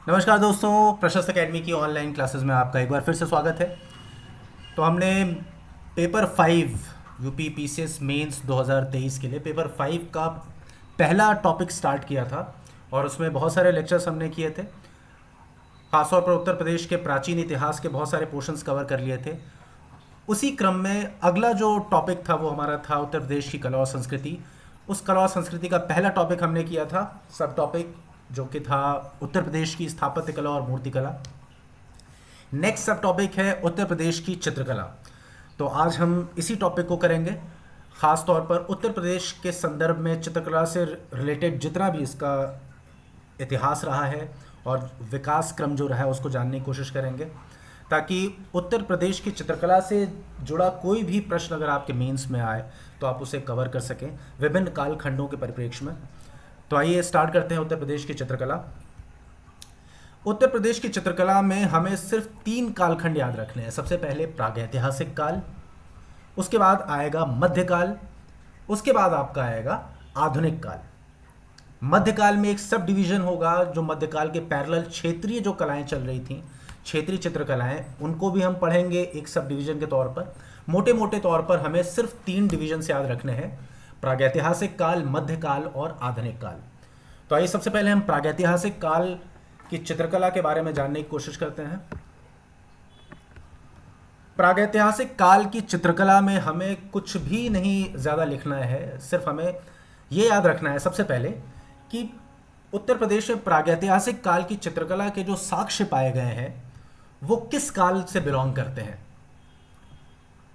नमस्कार दोस्तों, प्रशस्त एकेडमी की ऑनलाइन क्लासेस में आपका एक बार फिर से स्वागत है। तो हमने पेपर 5 यूपी पीसीएस मेंस 2023 के लिए पेपर 5 का पहला टॉपिक स्टार्ट किया था और उसमें बहुत सारे लेक्चर्स हमने किए थे। खासतौर पर उत्तर प्रदेश के प्राचीन इतिहास के बहुत सारे पोर्शंस कवर कर लिए थे। उसी क्रम में अगला जो टॉपिक था वो हमारा था उत्तर प्रदेश की कला और संस्कृति। उस कला और संस्कृति का पहला टॉपिक हमने किया था, सब टॉपिक जो कि था उत्तर प्रदेश की स्थापत्य कला और मूर्तिकला। नेक्स्ट सब टॉपिक है उत्तर प्रदेश की चित्रकला। तो आज हम इसी टॉपिक को करेंगे। ख़ास तौर पर उत्तर प्रदेश के संदर्भ में चित्रकला से रिलेटेड जितना भी इसका इतिहास रहा है और विकास क्रम जो रहा है उसको जानने की कोशिश करेंगे, ताकि उत्तर प्रदेश की चित्रकला से जुड़ा कोई भी प्रश्न अगर आपके मेंस में आए तो आप उसे कवर कर सकें विभिन्न कालखंडों के परिप्रेक्ष्य में। तो आइए स्टार्ट करते हैं उत्तर प्रदेश की चित्रकला। उत्तर प्रदेश की चित्रकला में हमें सिर्फ 3 कालखंड याद रखने हैं। सबसे पहले प्रागैतिहासिक काल, उसके बाद आएगा मध्यकाल, उसके बाद आपका आएगा आधुनिक काल। मध्यकाल में एक सब डिवीजन होगा जो मध्यकाल के पैरेलल क्षेत्रीय जो कलाएं चल रही थी, क्षेत्रीय चित्रकलाएं, उनको भी हम पढ़ेंगे एक सब डिवीजन के तौर पर। मोटे मोटे तौर पर हमें सिर्फ 3 डिवीजन से याद रखने हैं, प्रागैतिहासिक काल, मध्यकाल और आधुनिक काल। तो आइए सबसे पहले हम प्रागैतिहासिक काल की चित्रकला के बारे में जानने की कोशिश करते हैं। प्रागैतिहासिक काल की चित्रकला में हमें कुछ भी नहीं ज़्यादा लिखना है, सिर्फ हमें ये याद रखना है सबसे पहले कि उत्तर प्रदेश में प्रागैतिहासिक काल की चित्रकला के जो साक्ष्य पाए गए हैं वो किस काल से बिलोंग करते हैं।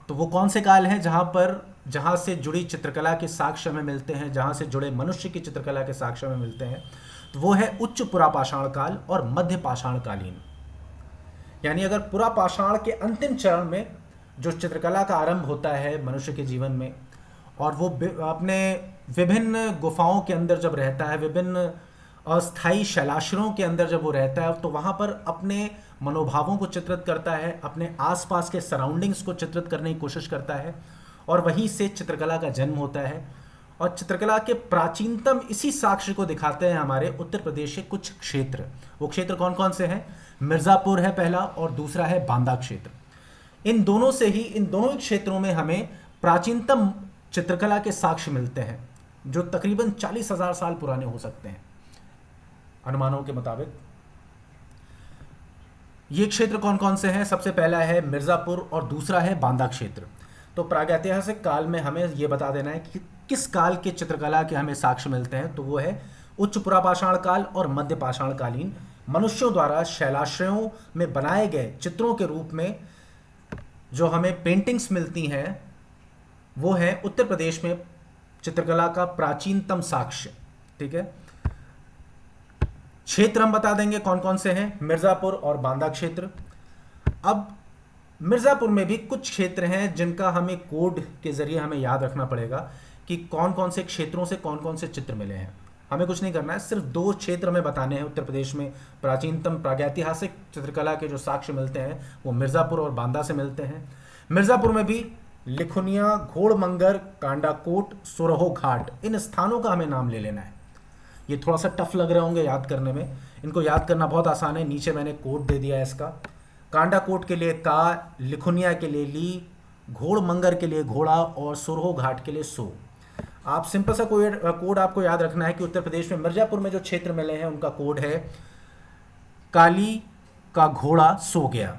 तो वो कौन से काल हैं जहाँ से जुड़ी चित्रकला के साक्ष्य हमें मिलते हैं, जहाँ से जुड़े मनुष्य की चित्रकला के साक्ष्य हमें मिलते हैं। तो वो है उच्च पुरापाषाण काल और मध्य पाषाण कालीन। यानी अगर पुरापाषाण के अंतिम चरण में जो चित्रकला का आरंभ होता है मनुष्य के जीवन में, और वो अपने विभिन्न गुफाओं के अंदर जब रहता है, विभिन्न अस्थाई शैलाश्रयों के अंदर जब वो रहता है, तो वहाँ पर अपने मनोभावों को चित्रित करता है, अपने आसपास के सराउंडिंग्स को चित्रित करने की कोशिश करता है, और वहीं से चित्रकला का जन्म होता है। और चित्रकला के प्राचीनतम इसी साक्ष्य को दिखाते हैं हमारे उत्तर प्रदेश के कुछ क्षेत्र। वो क्षेत्र कौन कौन से हैं? मिर्ज़ापुर है पहला, और दूसरा है बांदा क्षेत्र। इन दोनों ही क्षेत्रों में हमें प्राचीनतम चित्रकला के साक्ष्य मिलते हैं जो तकरीबन 40,000 साल पुराने हो सकते हैं अनुमानों के मुताबिक। ये क्षेत्र कौन कौन से हैं? सबसे पहला है मिर्ज़ापुर और दूसरा है बांदा क्षेत्र। तो प्रागैतिहासिक काल में हमें ये बता देना है कि किस काल के चित्रकला के हमें साक्ष्य मिलते हैं। तो वो है उच्च पुरापाषाण काल और मध्य पाषाण कालीन मनुष्यों द्वारा शैलाश्रयों में बनाए गए चित्रों के रूप में जो हमें पेंटिंग्स मिलती हैं, वो है उत्तर प्रदेश में चित्रकला का प्राचीनतम साक्ष्य। ठीक है, क्षेत्र हम बता देंगे कौन कौन से हैं, मिर्ज़ापुर और बांदा क्षेत्र। अब मिर्ज़ापुर में भी कुछ क्षेत्र हैं जिनका हमें कोड के जरिए हमें याद रखना पड़ेगा कि कौन कौन से क्षेत्रों से कौन कौन से चित्र मिले हैं। हमें कुछ नहीं करना है, सिर्फ 2 क्षेत्र हमें बताने हैं उत्तर प्रदेश में प्राचीनतम प्रागैतिहासिक चित्रकला के जो साक्ष्य मिलते हैं वो मिर्ज़ापुर और बांदा से मिलते हैं। मिर्ज़ापुर में भी लिखुनिया, घोड़मंगर, कांडाकोट, सुरहो घाट, इन स्थानों का हमें नाम ले लेना है। ये थोड़ा सा टफ लग रहे होंगे याद करने में, इनको याद करना बहुत आसान है। नीचे मैंने कोड दे दिया है इसका। कांडाकोट के लिए का, लिखुनिया के लिए ली, घोड़मंगर के लिए घोड़ा और सुरहो घाट के लिए सो। आप सिंपल सा कोड आपको याद रखना है कि उत्तर प्रदेश में मिर्ज़ापुर में जो क्षेत्र मिले हैं उनका कोड है काली का घोड़ा सो गया।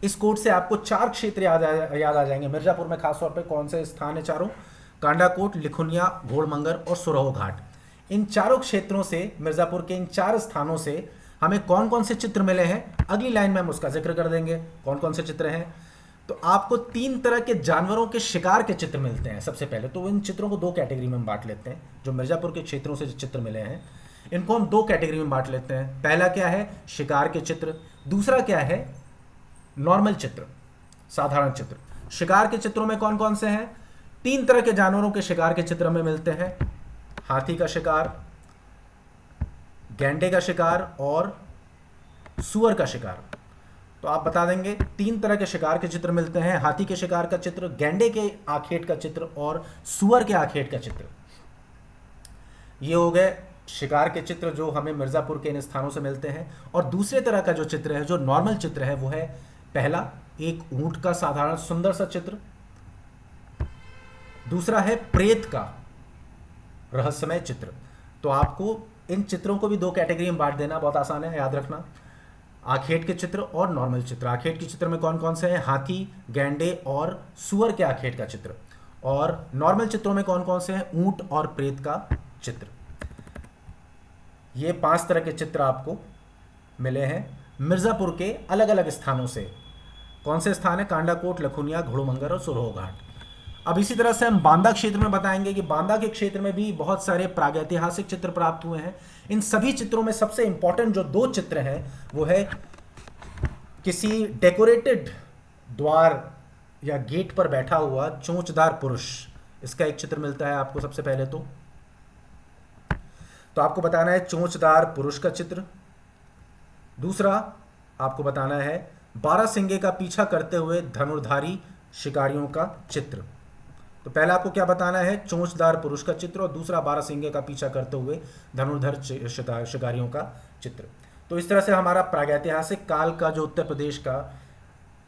इस कोड से आपको 4 क्षेत्र याद आ जाएंगे। मिर्ज़ापुर में खासतौर पे कौन से स्थान है? चारों, कांडाकोट, लिखुनिया, घोड़मंगर और सुरहो घाट। इन चारों क्षेत्रों से, मिर्ज़ापुर के इन 4 स्थानों से हमें कौन कौन से चित्र मिले हैं अगली लाइन में हम उसका जिक्र कर देंगे कौन कौन से चित्र हैं। तो आपको 3 तरह के जानवरों के शिकार के चित्र मिलते हैं। सबसे पहले तो इन चित्रों को 2 कैटेगरी में हम बांट लेते हैं। जो मिर्ज़ापुर के क्षेत्रों से जो चित्र मिले हैं इनको हम 2 कैटेगरी में बांट लेते हैं। पहला क्या है? शिकार के चित्र। दूसरा क्या है? नॉर्मल चित्र, साधारण चित्र। शिकार के चित्रों में कौन कौन से हैं? 3 तरह के जानवरों के शिकार के चित्र में मिलते हैं। हाथी का शिकार, गैंडे का शिकार और सुअर का शिकार। तो आप बता देंगे 3 तरह के शिकार के चित्र मिलते हैं। हाथी के शिकार का चित्र, गैंडे के आखेट का चित्र और सुअर के आखेट का चित्र। ये हो गए शिकार के चित्र जो हमें मिर्ज़ापुर के इन स्थानों से मिलते हैं। और दूसरे तरह का जो चित्र है, जो नॉर्मल चित्र है, वो है पहला एक ऊंट का साधारण सुंदर सा चित्र, दूसरा है प्रेत का रहस्यमय चित्र। तो आपको इन चित्रों को भी दो कैटेगरी में बांट देना बहुत आसान है, याद रखना, आखेट के चित्र और नॉर्मल चित्र। आखेट के चित्र में कौन कौन से हैं? हाथी, गैंडे और सुअर के आखेट का चित्र। और नॉर्मल चित्रों में कौन कौन से हैं? ऊंट और प्रेत का चित्र। ये 5 तरह के चित्र आपको मिले हैं मिर्ज़ापुर के अलग अलग स्थानों से। कौन से स्थान है? कांडाकोट, लखुनिया, घोड़ोमंगर और सुरहो घाट। अब इसी तरह से हम बांदा क्षेत्र में बताएंगे कि बांदा के क्षेत्र में भी बहुत सारे प्रागैतिहासिक चित्र प्राप्त हुए हैं। इन सभी चित्रों में सबसे इंपॉर्टेंट जो 2 चित्र हैं वो है किसी डेकोरेटेड द्वार या गेट पर बैठा हुआ चोंचदार पुरुष। इसका एक चित्र मिलता है आपको सबसे पहले तो आपको बताना है चोंचदार पुरुष का चित्र। दूसरा आपको बताना है बारहसिंगे का पीछा करते हुए धनुर्धारी शिकारियों का चित्र। तो पहला आपको क्या बताना है? चोंचदार पुरुष का चित्र, और दूसरा बारहसिंगे का पीछा करते हुए धनुर्धर शिकारियों का चित्र। तो इस तरह से हमारा प्रागैतिहासिक काल का जो उत्तर प्रदेश का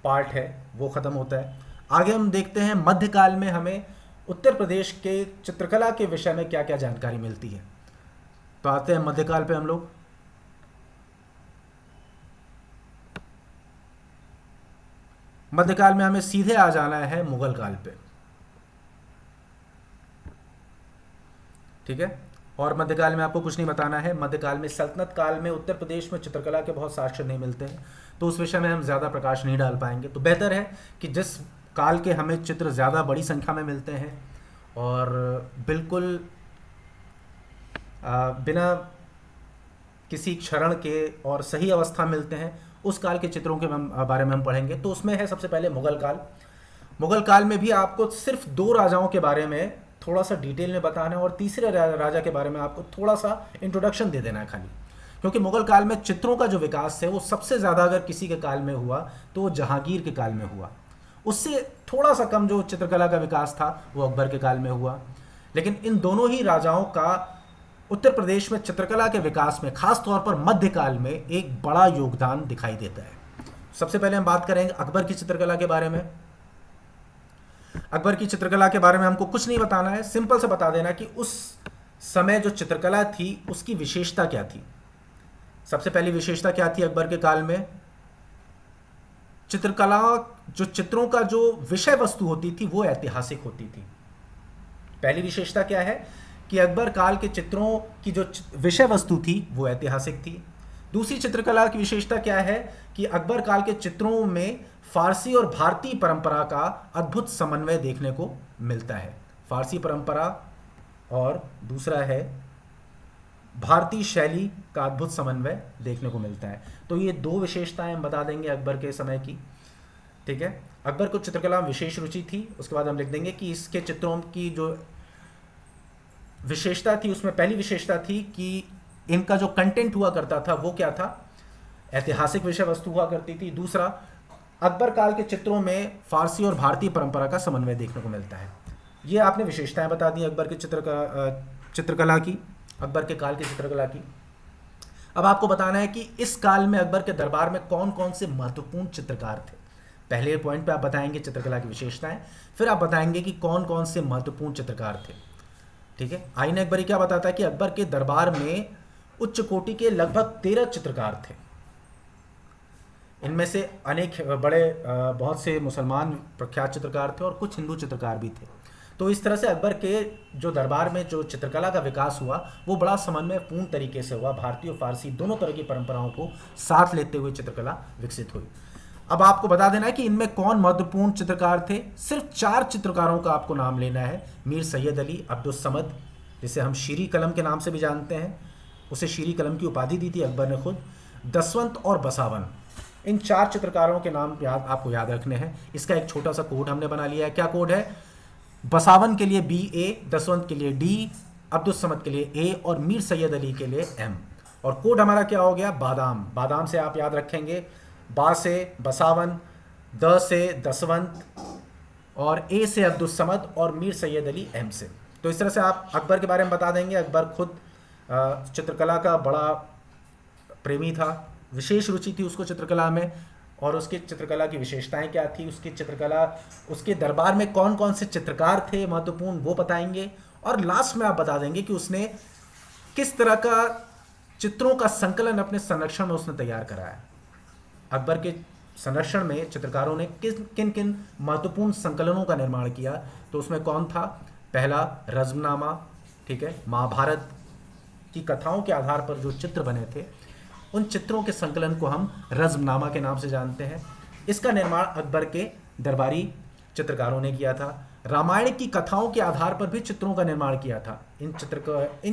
पार्ट है वो खत्म होता है। आगे हम देखते हैं मध्यकाल में हमें उत्तर प्रदेश के चित्रकला के विषय में क्या क्या जानकारी मिलती है। तो आते हैं मध्यकाल पे हम लोग। मध्यकाल में हमें सीधे आ जाना है मुगल काल पे, ठीक है। और मध्यकाल में आपको कुछ नहीं बताना है। मध्यकाल में सल्तनत काल में उत्तर प्रदेश में चित्रकला के बहुत साक्ष्य नहीं मिलते हैं, तो उस विषय में हम ज़्यादा प्रकाश नहीं डाल पाएंगे। तो बेहतर है कि जिस काल के हमें चित्र ज़्यादा बड़ी संख्या में मिलते हैं और बिल्कुल बिना किसी क्षरण के और सही अवस्था मिलते हैं, उस काल के चित्रों के बारे में हम पढ़ेंगे। तो उसमें है सबसे पहले मुगल काल। मुगल काल में भी आपको सिर्फ 2 राजाओं के बारे में थोड़ा सा डिटेल में बताना है और तीसरे राजा के बारे में आपको थोड़ा सा इंट्रोडक्शन दे देना है खाली। क्योंकि मुगल काल में चित्रों का जो विकास है वो सबसे ज़्यादा अगर किसी के काल में हुआ तो वो जहांगीर के काल में हुआ। उससे थोड़ा सा कम जो चित्रकला का विकास था वो अकबर के काल में हुआ। लेकिन इन दोनों ही राजाओं का उत्तर प्रदेश में चित्रकला के विकास में, खास तौर पर मध्यकाल में, एक बड़ा योगदान दिखाई देता है। सबसे पहले हम बात करेंगे अकबर की चित्रकला के बारे में। अकबर की चित्रकला के बारे में हमको कुछ नहीं बताना है, सिंपल से बता देना कि उस समय जो चित्रकला थी उसकी विशेषता क्या थी। सबसे पहली विशेषता क्या थी अकबर के काल में? चित्रकला, जो चित्रों का जो विषय वस्तु होती थी वो ऐतिहासिक होती थी। पहली विशेषता क्या है कि अकबर काल के चित्रों की जो विषय वस्तु थी वो ऐतिहासिक थी। दूसरी चित्रकला की विशेषता क्या है कि अकबर काल के चित्रों में फारसी और भारतीय परंपरा का अद्भुत समन्वय देखने को मिलता है। फारसी परंपरा और दूसरा है भारतीय शैली का अद्भुत समन्वय देखने को मिलता है। तो ये 2 विशेषताएं हम बता देंगे अकबर के समय की, ठीक है। अकबर को चित्रकला में विशेष रुचि थी। उसके बाद हम लिख देंगे कि इसके चित्रों की जो विशेषता थी उसमें पहली विशेषता थी कि इनका जो कंटेंट हुआ करता था वो क्या था? ऐतिहासिक विषय वस्तु हुआ करती थी। दूसरा, अकबर काल के चित्रों में फारसी और भारतीय परंपरा का समन्वय देखने को मिलता है। ये आपने विशेषताएं बता दी अकबर के चित्रकला की, अकबर के काल की चित्रकला की। अब आपको बताना है कि इस काल में अकबर के दरबार में कौन कौन से महत्वपूर्ण चित्रकार थे। पहले पॉइंट पे आप बताएंगे चित्रकला की विशेषताएं, फिर आप बताएंगे कि कौन कौन से महत्वपूर्ण चित्रकार थे, ठीक है। आईन अकबरी क्या बताता है कि अकबर के दरबार में उच्च कोटि के लगभग 13 चित्रकार थे। इनमें से अनेक बहुत से मुसलमान प्रख्यात चित्रकार थे और कुछ हिंदू चित्रकार भी थे। तो इस तरह से अकबर के जो दरबार में जो चित्रकला का विकास हुआ वो बड़ा समन्वयपूर्ण तरीके से हुआ। भारतीय और फारसी दोनों तरह की परंपराओं को साथ लेते हुए चित्रकला विकसित हुई। अब आपको बता देना है कि इनमें कौन महत्वपूर्ण चित्रकार थे। सिर्फ 4 चित्रकारों का आपको नाम लेना है। मीर सैयद अली अब्दुस समद, जिसे हम शीरी कलम के नाम से भी जानते हैं, उसे शीरी कलम की उपाधि दी थी अकबर ने खुद। दसवंत और बसावन, इन 4 चित्रकारों के नाम आपको याद रखने हैं। इसका एक छोटा सा कोड हमने बना लिया है। क्या कोड है? बसावन के लिए BA, दसवंत के लिए D, अब्दुस समद के लिए A और मीर सैयद अली के लिए M। और कोड हमारा क्या हो गया? बादाम। बादाम से आप याद रखेंगे बा से बसावन, द से दसवंत और A से अब्दुस समद और मीर सैयद अली M से। तो इस तरह से आप अकबर के बारे में बता देंगे। अकबर खुद चित्रकला का बड़ा प्रेमी था, विशेष रुचि थी उसको चित्रकला में। और उसकी चित्रकला की विशेषताएं क्या थी, उसकी चित्रकला, उसके दरबार में कौन कौन से चित्रकार थे महत्वपूर्ण, वो बताएंगे। और लास्ट में आप बता देंगे कि उसने किस तरह का चित्रों का संकलन अपने संरक्षण में उसने तैयार कराया। अकबर के संरक्षण में चित्रकारों ने किन किन महत्वपूर्ण संकलनों का निर्माण किया, तो उसमें कौन था? पहला रज़्मनामा, ठीक है, महाभारत की कथाओं के आधार पर जो चित्र बने थे उन चित्रों के संकलन को हम रज़्मनामा के नाम से जानते हैं। इसका निर्माण अकबर के दरबारी चित्रकारों ने किया था। रामायण की कथाओं के आधार पर भी चित्रों का निर्माण किया था। इन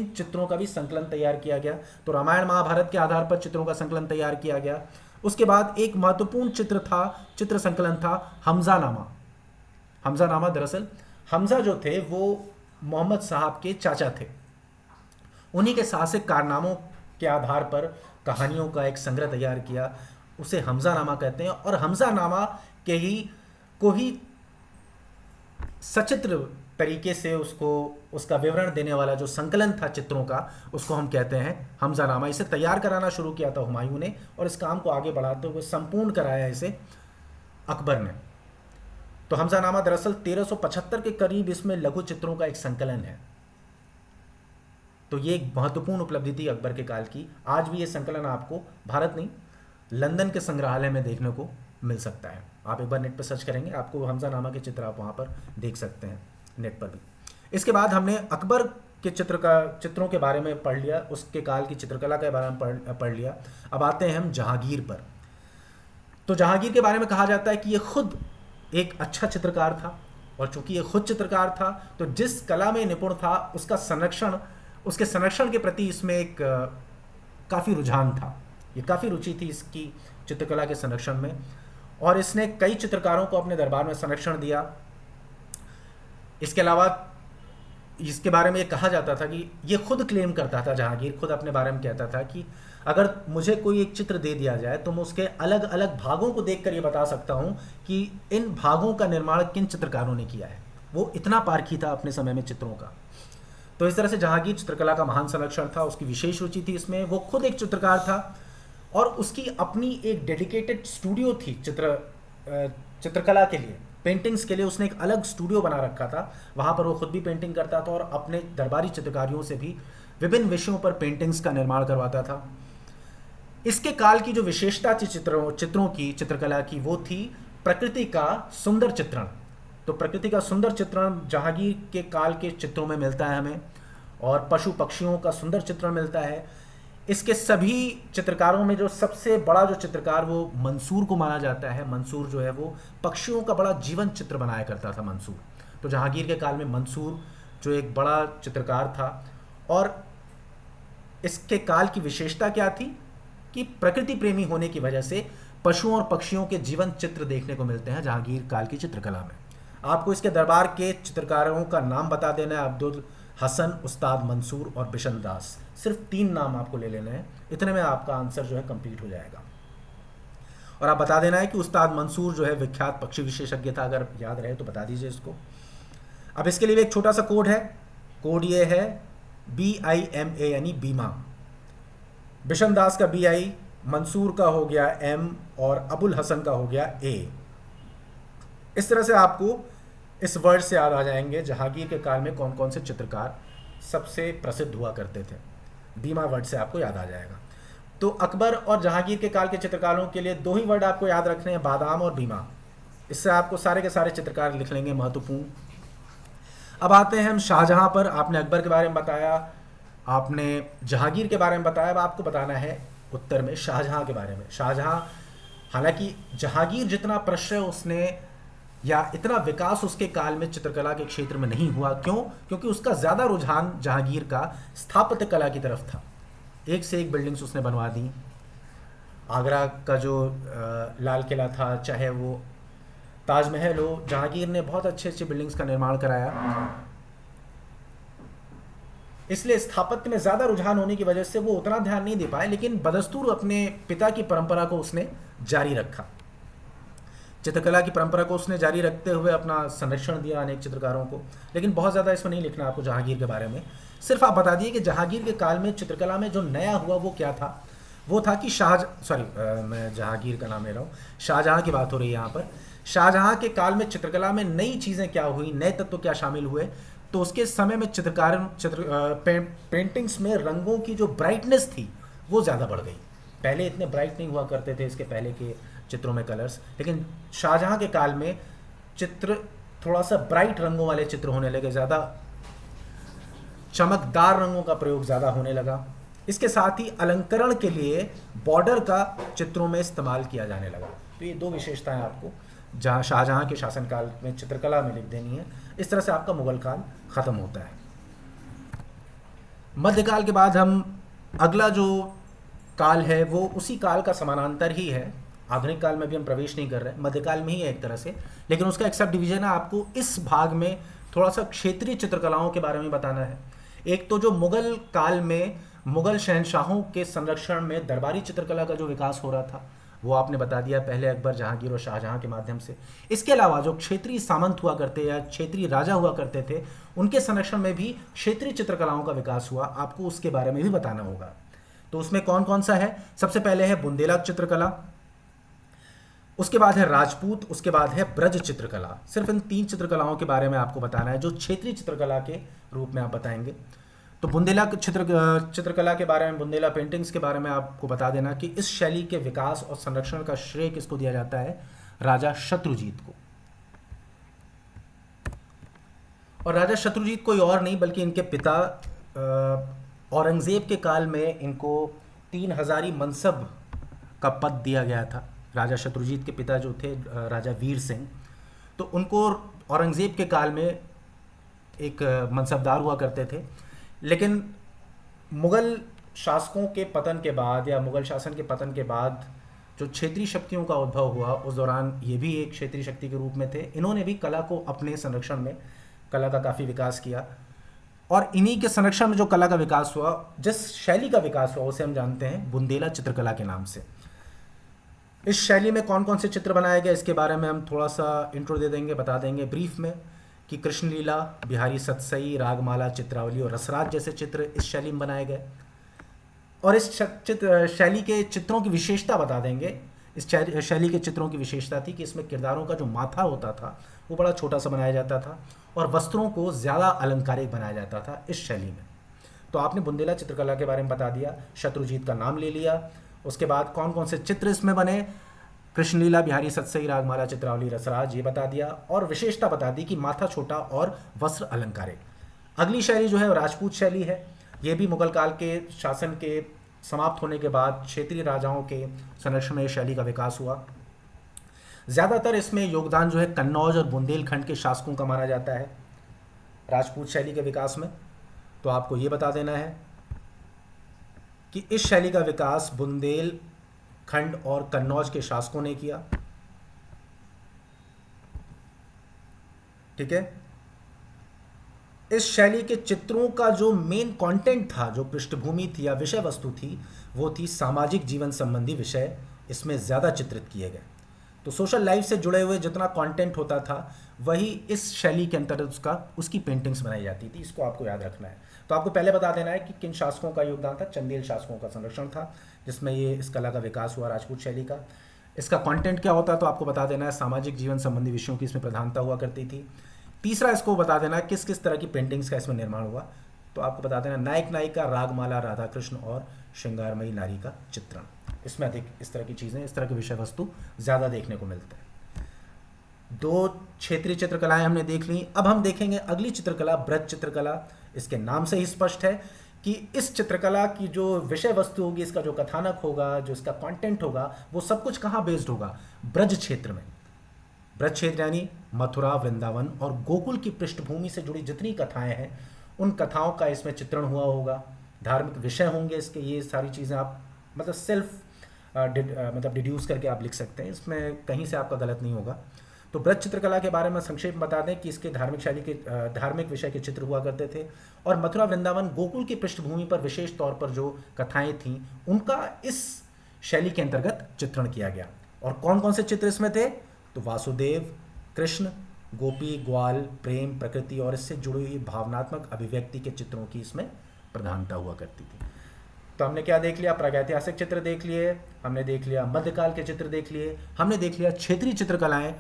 चित्रों का भी संकलन तैयार किया गया। तो रामायण महाभारत के आधार पर चित्रों का संकलन तैयार किया गया। उसके बाद एक महत्वपूर्ण चित्र संकलन था हमज़ानामा। हमज़ानामा, दरअसल हमज़ा जो थे वो मोहम्मद साहब के चाचा थे। उन्हीं के साहसिक कारनामों के आधार पर कहानियों का एक संग्रह तैयार किया, उसे हमज़ानामा कहते हैं। और हमज़ानामा को ही सचित्र तरीके से उसका विवरण देने वाला जो संकलन था चित्रों का, उसको हम कहते हैं हमज़ानामा। इसे तैयार कराना शुरू किया था हुमायूं ने, और इस काम को आगे बढ़ाते हुए संपूर्ण कराया इसे अकबर ने। तो हमज़ानामा दरअसल 1375 के करीब इसमें लघु चित्रों का एक संकलन है। तो ये एक महत्वपूर्ण उपलब्धि थी अकबर के काल की। आज भी ये संकलन आपको भारत नहीं, लंदन के संग्रहालय में देखने को मिल सकता है। आप एक बार नेट पर सर्च करेंगे, आपको हमज़ानामा के चित्र आप वहाँ पर देख सकते हैं, नेट पर भी। इसके बाद हमने अकबर के चित्रों के बारे में पढ़ लिया, उसके काल की चित्रकला के बारे में पढ़ लिया। अब आते हैं हम जहांगीर पर। तो जहांगीर के बारे में कहा जाता है कि ये खुद एक अच्छा चित्रकार था, और चूंकि ये खुद चित्रकार था तो जिस कला में निपुण था उसके संरक्षण के प्रति इसमें एक काफ़ी रुझान था। ये काफ़ी रुचि थी इसकी चित्रकला के संरक्षण में, और इसने कई चित्रकारों को अपने दरबार में संरक्षण दिया। इसके अलावा इसके बारे में ये कहा जाता था कि ये खुद क्लेम करता था, जहांगीर खुद अपने बारे में कहता था कि अगर मुझे कोई एक चित्र दे दिया जाए तो मैं उसके अलग अलग भागों को देखकर ये बता सकता हूँ कि इन भागों का निर्माण किन चित्रकारों ने किया है। वो इतना पारखी था अपने समय में चित्रों का। तो इस तरह से जहांगीर चित्रकला का महान संरक्षण था, उसकी विशेष रुचि थी इसमें। वो खुद एक चित्रकार था और उसकी अपनी एक डेडिकेटेड स्टूडियो थी चित्रकला के लिए, पेंटिंग्स के लिए। उसने एक अलग स्टूडियो बना रखा था, वहाँ पर वो खुद भी पेंटिंग करता था और अपने दरबारी चित्रकारियों से भी विभिन्न विषयों पर पेंटिंग्स का निर्माण करवाता था। इसके काल की जो विशेषता थी चित्रों की, चित्रकला की, वो थी प्रकृति का सुंदर चित्रण। तो प्रकृति का सुंदर चित्रण जहांगीर के काल के चित्रों में मिलता है हमें, और पशु पक्षियों का सुंदर चित्रण मिलता है। इसके सभी चित्रकारों में जो सबसे बड़ा जो चित्रकार वो मंसूर को माना जाता है। मंसूर जो है वो पक्षियों का बड़ा जीवंत चित्र बनाया करता था मंसूर। तो जहांगीर के काल में मंसूर जो एक बड़ा चित्रकार था, और इसके काल की विशेषता क्या थी कि प्रकृति प्रेमी होने की वजह से पशुओं और पक्षियों के जीवंत चित्र देखने को मिलते हैं जहांगीर काल की चित्रकला में। आपको इसके दरबार के चित्रकारों का नाम बता देना है, अब्दुल हसन, उस्ताद मंसूर और बिशन दास। सिर्फ 3 नाम आपको ले लेने हैं, इतने में आपका आंसर जो है कंप्लीट हो जाएगा। और आप बता देना है कि उस्ताद मंसूर जो है विख्यात पक्षी विशेषज्ञ था, अगर याद रहे तो बता दीजिए इसको। अब इसके लिए एक छोटा सा कोड है, कोड ये है BIMA यानी बीमा। बिशन दास का BI, मंसूर का हो गया M और अबुल हसन का हो गया A। इस तरह से आपको इस वर्ड से याद आ जाएंगे जहांगीर के काल में कौन कौन से चित्रकार सबसे प्रसिद्ध हुआ करते थे। बीमा वर्ड से आपको याद आ जाएगा। तो अकबर और जहांगीर के काल के चित्रकारों के लिए 2 ही वर्ड आपको याद रखने हैं, बादाम और बीमा। इससे आपको सारे के सारे चित्रकार लिख लेंगे महत्वपूर्ण। अब आते हैं हम शाहजहां पर। आपने अकबर के बारे में बताया, आपने जहांगीर के बारे में बताया, अब आपको बताना है उत्तर में शाहजहां के बारे में। शाहजहां, हालांकि जहांगीर जितना प्रश्रय उसने या इतना विकास उसके काल में चित्रकला के क्षेत्र में नहीं हुआ। क्यों? क्योंकि उसका ज़्यादा रुझान जहांगीर का स्थापत्य कला की तरफ था। एक से एक बिल्डिंग्स उसने बनवा दी। आगरा का जो लाल किला था, चाहे वो ताजमहल हो, जहांगीर ने बहुत अच्छे अच्छे बिल्डिंग्स का निर्माण कराया। इसलिए स्थापत्य में ज़्यादा रुझान होने की वजह से वो उतना ध्यान नहीं दे पाए, लेकिन बदस्तूर अपने पिता की परंपरा को उसने जारी रखा। चित्रकला की परंपरा को उसने जारी रखते हुए अपना संरक्षण दिया अनेक चित्रकारों को। लेकिन बहुत ज़्यादा इसमें नहीं लिखना आपको जहांगीर के बारे में, सिर्फ आप बता दिए कि जहांगीर के काल में चित्रकला में जो नया हुआ वो क्या था। वो था कि मैं जहांगीर का नाम ले रहा हूँ, शाहजहाँ की बात हो रही है यहाँ पर। शाहजहाँ के काल में चित्रकला में नई चीज़ें क्या हुई, नए तत्व क्या शामिल हुए, तो उसके समय में पेंटिंग्स में रंगों की जो ब्राइटनेस थी वो ज़्यादा बढ़ गई। पहले इतने ब्राइट नहीं हुआ करते थे इसके पहले के चित्रों में कलर्स, लेकिन शाहजहाँ के काल में चित्र थोड़ा सा ब्राइट रंगों वाले चित्र होने लगे, ज़्यादा चमकदार रंगों का प्रयोग ज़्यादा होने लगा। इसके साथ ही अलंकरण के लिए बॉर्डर का चित्रों में इस्तेमाल किया जाने लगा। तो ये दो विशेषताएं आपको जहाँ शाहजहाँ के शासनकाल में चित्रकला में लिख देनी है। इस तरह से आपका मुगल काल ख़त्म होता है। मध्यकाल के बाद हम अगला जो काल है वो उसी काल का समानांतर ही है। आधुनिक काल में भी हम प्रवेश नहीं कर रहे, मध्यकाल में ही है एक तरह से, लेकिन उसका एक सब डिवीजन है। आपको इस भाग में थोड़ा सा क्षेत्रीय चित्रकलाओं के बारे में बताना है। एक तो जो मुगल काल में मुगल शहंशाहों के संरक्षण में दरबारी चित्रकला का जो विकास हो रहा था वो आपने बता दिया, पहले अकबर, जहांगीर और शाहजहां के माध्यम से। इसके अलावा जो क्षेत्रीय सामंत हुआ करते या क्षेत्रीय राजा हुआ करते थे, उनके संरक्षण में भी क्षेत्रीय चित्रकलाओं का विकास हुआ, आपको उसके बारे में भी बताना होगा। तो उसमें कौन कौन सा है? सबसे पहले है बुंदेला चित्रकला, उसके बाद है राजपूत, उसके बाद है ब्रज चित्रकला। सिर्फ इन 3 चित्रकलाओं के बारे में आपको बताना है जो क्षेत्रीय चित्रकला के रूप में आप बताएंगे। तो बुंदेला चित्रकला के बारे में, बुंदेला पेंटिंग्स के बारे में आपको बता देना कि इस शैली के विकास और संरक्षण का श्रेय किसको दिया जाता है? राजा शत्रुजीत को। और राजा शत्रुजीत कोई और नहीं बल्कि इनके पिता औरंगजेब के काल में इनको 3 हज़ारी मनसब का पद दिया गया था। राजा शत्रुजीत के पिता जो थे राजा वीर सिंह, तो उनको औरंगजेब के काल में एक मनसबदार हुआ करते थे। लेकिन मुग़ल शासकों के पतन के बाद या मुग़ल शासन के पतन के बाद जो क्षेत्रीय शक्तियों का उद्भव हुआ, उस दौरान ये भी एक क्षेत्रीय शक्ति के रूप में थे। इन्होंने भी कला को अपने संरक्षण में, कला का काफ़ी विकास किया। और इन्हीं के संरक्षण में जो कला का विकास हुआ, जिस शैली का विकास हुआ, उसे हम जानते हैं बुंदेला चित्रकला के नाम से। इस शैली में कौन कौन से चित्र बनाए गए, इसके बारे में हम थोड़ा सा इंट्रो दे देंगे, बता देंगे ब्रीफ में कि कृष्ण लीला, बिहारी सतसई, रागमाला, चित्रावली और रसराज जैसे चित्र इस शैली में बनाए गए। और इस शैली के चित्रों की विशेषता बता देंगे। इस शैली के चित्रों की विशेषता थी कि इसमें किरदारों का जो माथा होता था वो बड़ा छोटा सा बनाया जाता था और वस्त्रों को ज़्यादा अलंकारिक बनाया जाता था इस शैली में। तो आपने बुंदेला चित्रकला के बारे में बता दिया, शत्रुजीत का नाम ले लिया, उसके बाद कौन कौन से चित्र इसमें बने, कृष्णलीला, बिहारी सतसई, रागमाला, चित्रावली, रसराज, ये बता दिया। और विशेषता बता दी कि माथा छोटा और वस्त्र अलंकारिक। अगली शैली जो है राजपूत शैली है। ये भी मुगल काल के शासन के समाप्त होने के बाद क्षेत्रीय राजाओं के संरक्षण में शैली का विकास हुआ। ज़्यादातर इसमें योगदान जो है कन्नौज और बुंदेलखंड के शासकों का माना जाता है राजपूत शैली के विकास में। तो आपको ये बता देना है कि इस शैली का विकास बुंदेलखंड और कन्नौज के शासकों ने किया। ठीक है। इस शैली के चित्रों का जो मेन कंटेंट था, जो पृष्ठभूमि थी या विषय वस्तु थी, वो थी सामाजिक जीवन संबंधी विषय इसमें ज़्यादा चित्रित किए गए। तो सोशल लाइफ से जुड़े हुए जितना कंटेंट होता था वही इस शैली के अंतर्गत उसकी पेंटिंग्स बनाई जाती थी। इसको आपको याद रखना है। तो आपको पहले बता देना है कि किन शासकों का योगदान था। चंदेल शासकों का संरक्षण था जिसमें ये इस कला का विकास हुआ राजपूत शैली का। इसका कंटेंट क्या होता है तो आपको बता देना है, सामाजिक जीवन संबंधी विषयों की इसमें प्रधानता हुआ करती थी। तीसरा इसको बता देना किस किस तरह की पेंटिंग्स का इसमें निर्माण हुआ। तो आपको बता देना नायक नायिका, रागमाला, राधा कृष्ण और श्रृंगारमयी नारी का चित्रण। इसमें अधिक इस तरह की चीज़ें, इस तरह के विषय वस्तु ज़्यादा देखने को मिलता है। 2 क्षेत्रीय चित्रकलाएं हमने देख ली। अब हम देखेंगे अगली चित्रकला, ब्रज चित्रकला। इसके नाम से ही स्पष्ट है कि इस चित्रकला की जो विषय वस्तु होगी, इसका जो कथानक होगा, जो इसका कंटेंट होगा, वो सब कुछ कहाँ बेस्ड होगा? ब्रज क्षेत्र में। ब्रज क्षेत्र यानी मथुरा, वृंदावन और गोकुल की पृष्ठभूमि से जुड़ी जितनी कथाएं हैं उन कथाओं का इसमें चित्रण हुआ होगा। धार्मिक विषय होंगे इसके। ये सारी चीज़ें आप मतलब सेल्फ डिड्यूस करके आप लिख सकते हैं, इसमें कहीं से आपका गलत नहीं होगा। तो ब्रज चित्रकला के बारे में संक्षेप में बता दें कि इसके धार्मिक शैली के धार्मिक विषय के चित्र हुआ करते थे और मथुरा, वृंदावन, गोकुल की पृष्ठभूमि पर विशेष तौर पर जो कथाएं थीं उनका इस शैली के अंतर्गत चित्रण किया गया। और कौन कौन से चित्र इसमें थे? तो वासुदेव, कृष्ण, गोपी, ग्वाल, प्रेम, प्रकृति और इससे जुड़ी हुई भावनात्मक अभिव्यक्ति के चित्रों की इसमें प्रधानता हुआ करती थी। तो हमने क्या देख लिया, प्रागैतिहासिक चित्र देख लिए, हमने देख लिया मध्यकाल के चित्र देख लिए, हमने देख लिया क्षेत्रीय चित्रकलाएं।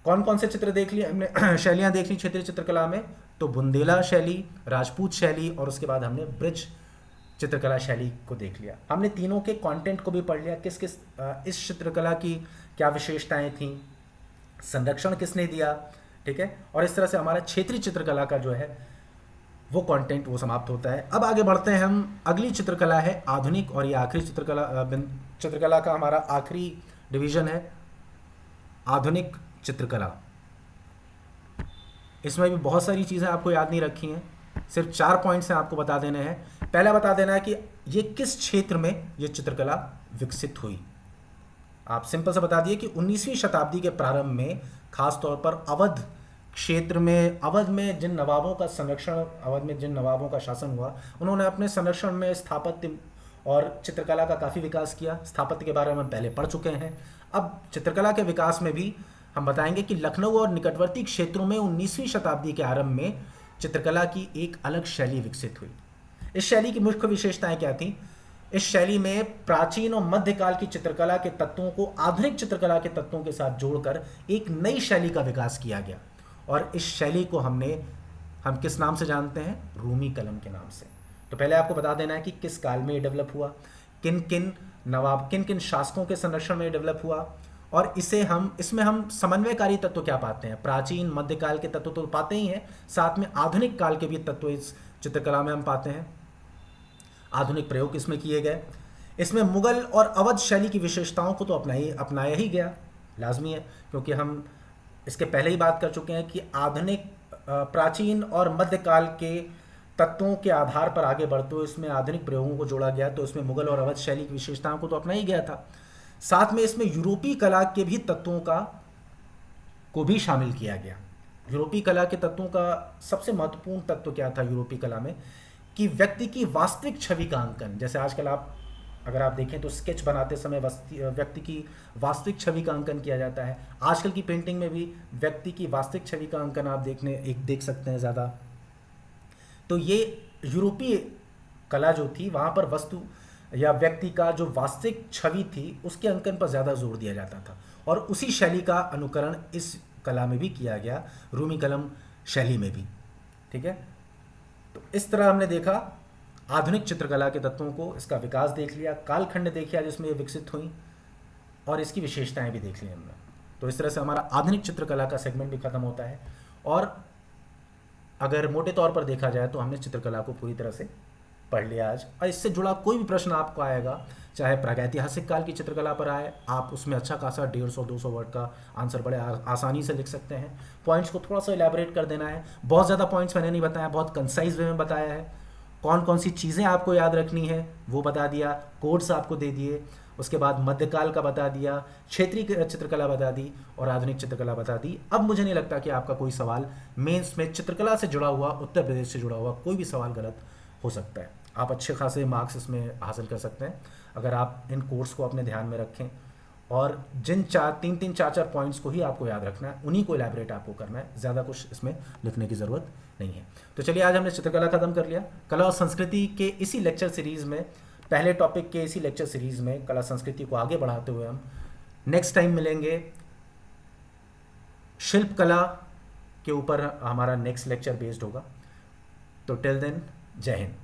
कौन कौन से चित्र देख लिए हमने शैलियाँ देख ली क्षेत्रीय चित्रकला में, तो बुंदेला शैली, राजपूत शैली और उसके बाद हमने ब्रिज चित्रकला शैली को देख लिया। हमने तीनों के कंटेंट को भी पढ़ लिया, किस किस इस चित्रकला की क्या विशेषताएं थीं, संरक्षण किसने दिया, ठीक है। और इस तरह से हमारा क्षेत्रीय चित्रकला का जो है वो कंटेंट वो समाप्त होता है। अब आगे बढ़ते हैं हम, अगली चित्रकला है आधुनिक, और ये आखिरी चित्रकला का हमारा आखिरी डिवीजन है आधुनिक चित्रकला। इसमें भी बहुत सारी चीज़ें आपको याद नहीं रखी हैं, सिर्फ 4 पॉइंट्स हैं आपको बता देने हैं। पहला बता देना है कि ये किस क्षेत्र में ये चित्रकला विकसित हुई। आप सिंपल से बता दिए कि 19वीं शताब्दी के प्रारंभ में खासतौर पर अवध क्षेत्र में, अवध में जिन नवाबों का संरक्षण, अवध में जिन नवाबों का शासन हुआ, उन्होंने अपने संरक्षण में स्थापत्य और चित्रकला का काफ़ी विकास किया। स्थापत्य के बारे में हम पहले पढ़ चुके हैं। अब चित्रकला के विकास में भी हम बताएंगे कि लखनऊ और निकटवर्ती क्षेत्रों में 19वीं शताब्दी के आरंभ में चित्रकला की एक अलग शैली विकसित हुई। इस शैली की मुख्य विशेषताएं क्या थीं? इस शैली में प्राचीन और मध्यकाल की चित्रकला के तत्वों को आधुनिक चित्रकला के तत्वों के साथ जोड़कर एक नई शैली का विकास किया गया, और इस शैली को हम किस नाम से जानते हैं? रूमी कलम के नाम से। तो पहले आपको बता देना है कि किस काल में ये डेवलप हुआ, किन किन नवाब, किन किन शासकों के संरक्षण में ये डेवलप हुआ, और इसमें हम समन्वयकारी तत्व क्या पाते हैं? प्राचीन मध्यकाल के तत्व तो पाते ही हैं, साथ में आधुनिक काल के भी तत्व इस चित्रकला में हम पाते हैं। आधुनिक प्रयोग इसमें किए गए। इसमें मुगल और अवध शैली की विशेषताओं को तो अपनाया ही गया, लाजमी है, क्योंकि हम इसके पहले ही बात कर चुके हैं कि आधुनिक, प्राचीन और मध्यकाल के तत्वों के आधार पर आगे बढ़ते हुए इसमें आधुनिक प्रयोगों को जोड़ा गया, तो इसमें मुगल और अवध शैली की विशेषताओं को तो अपनाया ही गया था। साथ में इसमें यूरोपीय कला के भी तत्वों को भी शामिल किया गया। यूरोपीय कला के तत्वों का सबसे महत्वपूर्ण तत्व क्या था यूरोपीय कला में? कि व्यक्ति की वास्तविक छवि का अंकन। जैसे आजकल अगर आप देखें तो स्केच बनाते समय व्यक्ति की वास्तविक छवि का अंकन किया जाता है। आजकल की पेंटिंग में भी व्यक्ति की वास्तविक छवि का अंकन आप देख सकते हैं ज़्यादा। तो ये यूरोपीय कला जो थी, वहाँ पर वस्तु या व्यक्ति का जो वास्तविक छवि थी उसके अंकन पर ज़्यादा जोर दिया जाता था, और उसी शैली का अनुकरण इस कला में भी किया गया, रूमी कलम शैली में भी, ठीक है। तो इस तरह हमने देखा आधुनिक चित्रकला के तत्वों को, इसका विकास देख लिया, कालखंड देख लिया जिसमें ये विकसित हुई, और इसकी विशेषताएं भी देख ली हमने। तो इस तरह से हमारा आधुनिक चित्रकला का सेगमेंट भी खत्म होता है। और अगर मोटे तौर पर देखा जाए तो हमने चित्रकला को पूरी तरह से पढ़ लिया आज। और इससे जुड़ा कोई भी प्रश्न आपको आएगा, चाहे प्रागैतिहासिक काल की चित्रकला पर आए, आप उसमें अच्छा खासा 150-200 वर्ड का आंसर बड़े आसानी से लिख सकते हैं। पॉइंट्स को थोड़ा सा इलेबोरेट कर देना है, बहुत ज़्यादा पॉइंट्स मैंने नहीं बताया, बहुत कंसाइज वे में बताया है। कौन कौन सी चीज़ें आपको याद रखनी है वो बता दिया, कोड्स आपको दे दिए, उसके बाद मध्यकाल का बता दिया, क्षेत्रीय चित्रकला बता दी, और आधुनिक चित्रकला बता दी। अब मुझे नहीं लगता कि आपका कोई सवाल मेंस में चित्रकला से जुड़ा हुआ, उत्तर प्रदेश से जुड़ा हुआ कोई भी सवाल गलत हो सकता है। आप अच्छे खासे मार्क्स इसमें हासिल कर सकते हैं अगर आप इन कोर्स को अपने ध्यान में रखें, और जिन 4 पॉइंट्स को ही आपको याद रखना है, उन्हीं को इलेबोरेट आपको करना है, ज़्यादा कुछ इसमें लिखने की ज़रूरत नहीं है। तो चलिए, आज हमने चित्रकला खत्म कर लिया। कला और संस्कृति के इसी लेक्चर सीरीज़ में, पहले टॉपिक के इसी लेक्चर सीरीज़ में कला संस्कृति को आगे बढ़ाते हुए हम नेक्स्ट टाइम मिलेंगे। शिल्प कला के ऊपर हमारा नेक्स्ट लेक्चर बेस्ड होगा। तो टिल देन, जय हिंद।